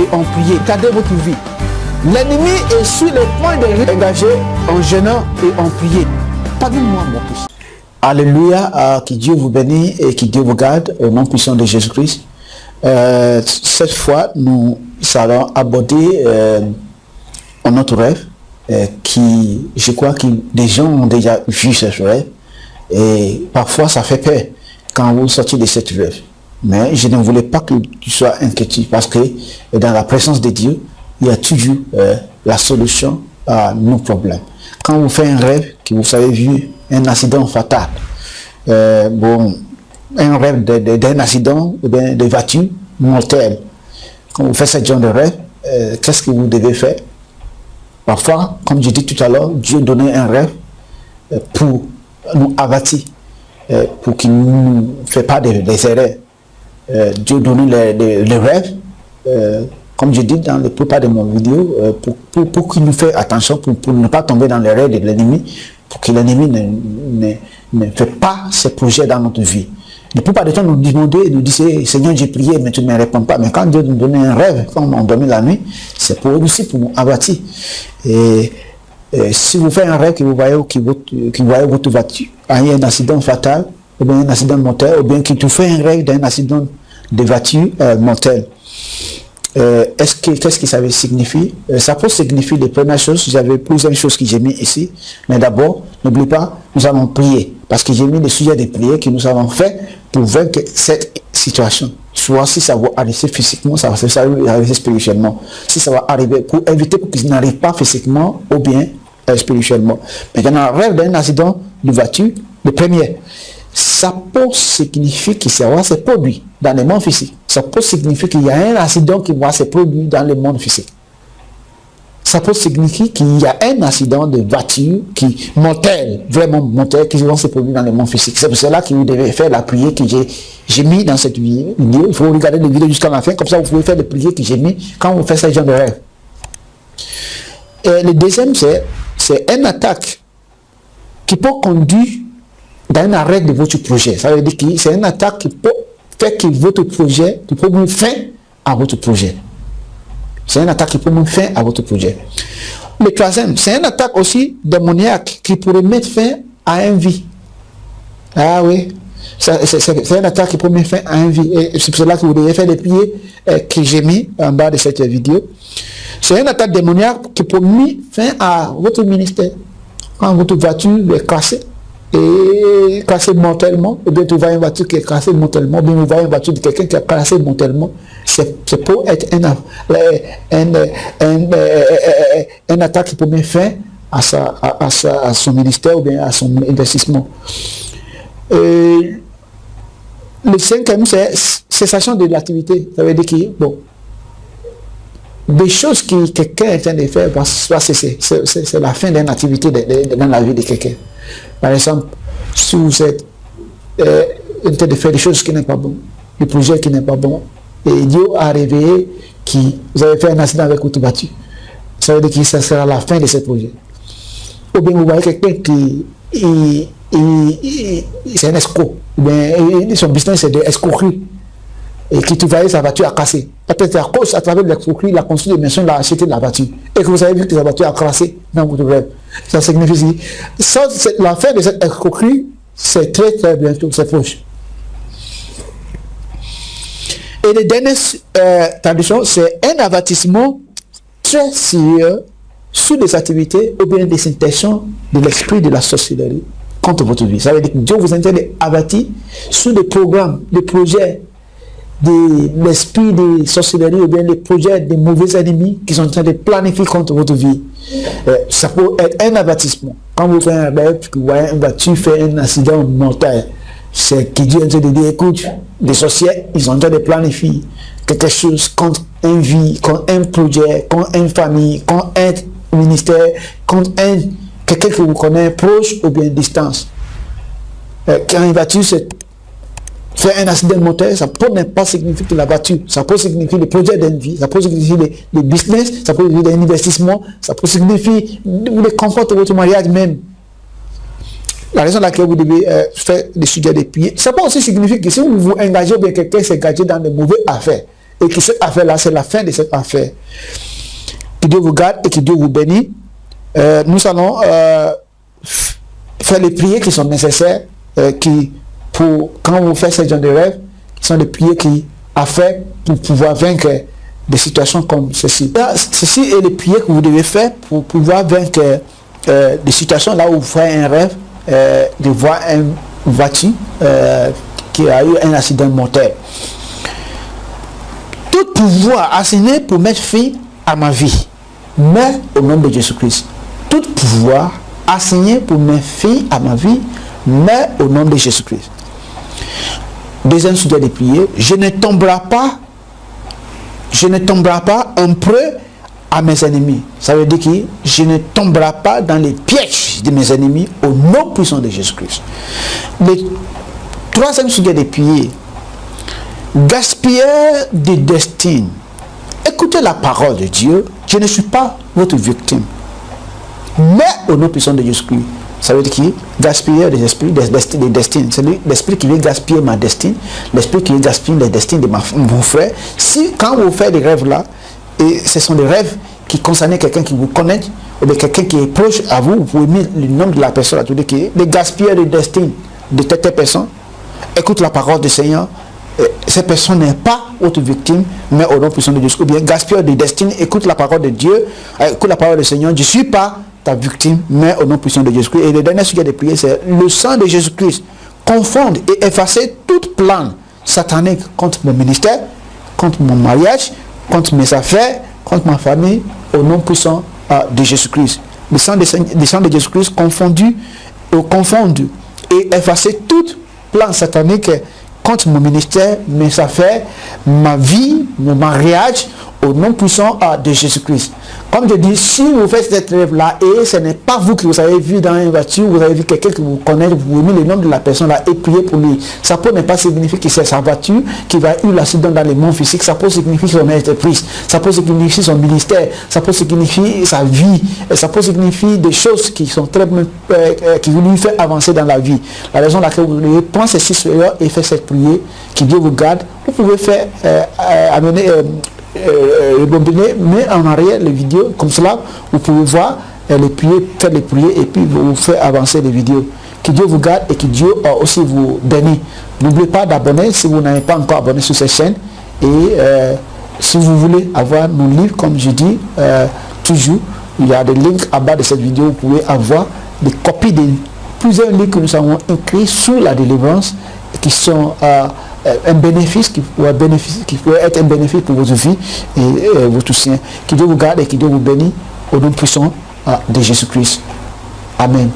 et en prier. Gardez votre vie. L'ennemi est sur le point de s'engager en jeûnant et en prier. Pardonne-moi, mon fils. Alléluia, que Dieu vous bénisse et que Dieu vous garde au nom puissant de Jésus-Christ. Cette fois, nous allons aborder un autre rêve qui, je crois que des gens ont déjà vu ce rêve et parfois ça fait peur quand vous sortez de cette rêve. Mais je ne voulais pas que tu sois inquiété parce que dans la présence de Dieu, il y a toujours la solution à nos problèmes. Quand vous faites un rêve, que vous avez vu un accident fatal, un rêve d'un accident ou de voiture mortelle, quand vous faites ce genre de rêve, qu'est-ce que vous devez faire? Parfois, comme je dis tout à l'heure, Dieu donnait un rêve pour nous avertir, pour qu'il ne nous fasse pas des erreurs. Dieu donnait les rêves, comme je dis dans la plupart de mes vidéos, pour qu'il nous fasse attention, pour ne pas tomber dans les rêves de l'ennemi, pour que l'ennemi ne fait pas ses projets dans notre vie. La plupart du temps, nous demandons, nous disons, Seigneur, j'ai prié, mais tu ne me réponds pas. Mais quand Dieu nous donne un rêve, quand on dormit la nuit, c'est pour aussi pour nous avertir. Et si vous faites un rêve que vous voyez votre voiture a eu un accident fatal, ou bien un accident mortel, ou bien que tu fais un rêve d'un accident de voiture mortel, qu'est-ce que ça veut signifier? Ça peut signifier les premières choses. J'avais plusieurs choses que j'ai mis ici. Mais d'abord, n'oublie pas, nous allons prier. Parce que j'ai mis des sujets de prière que nous avons fait pour vaincre cette situation. Soit si ça va arriver physiquement, ça va arriver spirituellement. Si ça va arriver pour éviter qu'il n'arrive pas physiquement ou bien spirituellement. Maintenant, rêve d'un accident de voiture, le premier. Ça peut signifier que ça va se produire dans le monde physique. Ça peut signifier qu'il y a un accident qui va se produire dans le monde physique. Ça peut signifier qu'il y a un accident de voiture qui mortel, vraiment mortel, qui va se produire dans le monde physique. C'est pour cela que vous devez faire la prière que j'ai mis dans cette vidéo. Il faut regarder la vidéo jusqu'à la fin, comme ça vous pouvez faire les prières que j'ai mis quand vous faites ce genre de rêve. Et le deuxième, c'est une attaque qui peut conduire dans un arrêt de votre projet. Ça veut dire que c'est une attaque qui peut faire que votre projet, qui peut mettre fin à votre projet. C'est une attaque qui peut mettre fin à votre projet. Le troisième, c'est une attaque aussi démoniaque qui pourrait mettre fin à une vie. Ah oui, c'est une attaque qui peut mettre fin à une vie. Et c'est pour cela que vous devez faire les prières que j'ai mis en bas de cette vidéo. C'est une attaque démoniaque qui peut mettre fin à votre ministère. Quand votre voiture est cassée, et cassé mortellement, ou bien tu vois une voiture qui est cassée mortellement, ou bien tu vois une voiture de quelqu'un qui est cassé mortellement, c'est pour être une attaque qui peut mettre fin à son ministère ou bien à son investissement. Le cinquième, c'est cessation de l'activité. Ça veut dire que, bon, des choses que quelqu'un est en train de faire va cesser. C'est la fin d'une activité dans la vie de quelqu'un. Par exemple, si vous êtes en train de faire des choses qui n'est pas bon, des projets qui n'est pas bon, et Dieu a réveillé que vous avez fait un accident avec votre voiture, ça veut dire que ça sera la fin de ce projet. Ou bien vous voyez quelqu'un qui c'est un escroc, ou bien son business c'est de escroquerie, et qui tu voyais sa voiture a cassé. Peut-être à cause, à travers l'escroquerie, il a construit des maisons, il a acheté de la voiture. Et que vous avez vu que sa voiture a cassé dans votre rêve. Ça signifie que la fin de cette escroquerie, c'est très très bientôt, c'est proche. Et la dernière tradition, c'est un avertissement très sérieux sur les activités ou bien des intentions de l'esprit de la sorcellerie contre votre vie. Ça veut dire que Dieu vous intéresse d'avertir sur des programmes, des projets, de l'esprit de sorcellerie ou bien les projets des mauvais ennemis qui sont en train de planifier contre votre vie. Ça peut être un avertissement. Quand vous faites un rêve, que vous voyez une voiture faire un accident mortel, c'est que Dieu est en train de dire, écoute, les sorciers, ils sont en train de planifier quelque chose contre une vie, contre un projet, contre une famille, contre un ministère, contre quelqu'un que vous connaissez proche ou bien distance. Quand une voiture fait un accident mortel, ça peut ne pas signifier que la voiture, ça peut signifier le projet d'une vie, ça peut signifier le business, ça peut signifier l'investissement, ça peut signifier le confort de votre mariage même. La raison pour laquelle vous devez faire des sujets de prière, ça peut aussi signifier que si vous vous engagez ou bien quelqu'un s'est engagé dans de mauvaises affaires, et que cette affaire-là, c'est la fin de cette affaire. Que Dieu vous garde et que Dieu vous bénisse. Nous allons faire les prières qui sont nécessaires quand vous faites ce genre de rêve, qui sont les prières qui a fait pour pouvoir vaincre des situations comme ceci. Ceci est les prières que vous devez faire pour pouvoir vaincre des situations là où vous faites un rêve de voir une voiture qui a eu un accident mortel. Tout pouvoir assigné pour mettre fin à ma vie, mais au nom de Jésus-Christ. Tout pouvoir assigné pour mettre fin à ma vie, mais au nom de Jésus-Christ. Deuxième sujet de prière, je ne tomberai pas en prêt à mes ennemis. Ça veut dire que je ne tomberai pas dans les pièges de mes ennemis au nom puissant de Jésus-Christ. Le troisième sujet de prière, gaspilleur de destin. Écoutez la parole de Dieu. Je ne suis pas votre victime, mais au nom puissant de Jésus-Christ. Ça veut dire qui? Gaspiller des esprits, des destins. C'est l'esprit qui veut gaspiller ma destinée, l'esprit qui veut gaspiller les destins de mon frère. Si quand vous faites des rêves là, et ce sont des rêves qui concernent quelqu'un qui vous connaît, ou bien quelqu'un qui est proche à vous, vous pouvez mettre le nom de la personne à tout dire qui est le gaspilleur de destin de telle personne. Écoute la parole du Seigneur. Cette personne n'est pas votre victime, mais au nom puissant de Dieu. Ou bien gaspilleur de destinée, écoute la parole de Dieu, écoute la parole du Seigneur. Je ne suis pas ta victime, mais au nom puissant de Jésus-Christ. Et le dernier sujet de prière, c'est le sang de Jésus-Christ confondre et effacer toute plan satanique contre mon ministère, contre mon mariage, contre mes affaires, contre ma famille, au nom puissant de Jésus-Christ. Le sang de Jésus-Christ confondre et effacer toute plan satanique contre mon ministère, mes affaires, ma vie, mon mariage, au nom puissant de Jésus-Christ. Comme je dis, si vous faites cette rêve-là et ce n'est pas vous que vous avez vu dans une voiture, vous avez vu quelqu'un que vous connaissez, vous mettez le nom de la personne là et priez pour lui. Ça peut ne pas signifier que c'est sa voiture qui va eu l'accident dans le monde physique, ça peut signifier son entreprise, ça peut signifier son ministère, ça peut signifier sa vie, ça peut signifier des choses qui sont très qui vous lui fait avancer dans la vie. La raison laquelle vous devez prendre ces 6 heures et faire cette prière, qui Dieu vous garde, vous pouvez faire amener rebobiner, mais en arrière les vidéos comme cela, vous pouvez voir les prières, faire les prières et puis vous faire avancer les vidéos. Que Dieu vous garde et que Dieu aussi vous bénisse. N'oubliez pas d'abonner si vous n'avez pas encore abonné sur cette chaîne. Et si vous voulez avoir nos livres, comme je dis toujours, il y a des links en bas de cette vidéo. Vous pouvez avoir des copies de plusieurs livres que nous avons écrits sur la délivrance qui sont un bénéfice qui pourrait être un bénéfice pour votre vie et votre soutien. Que Dieu vous garde et que Dieu vous bénisse au nom puissant de Jésus-Christ. Amen.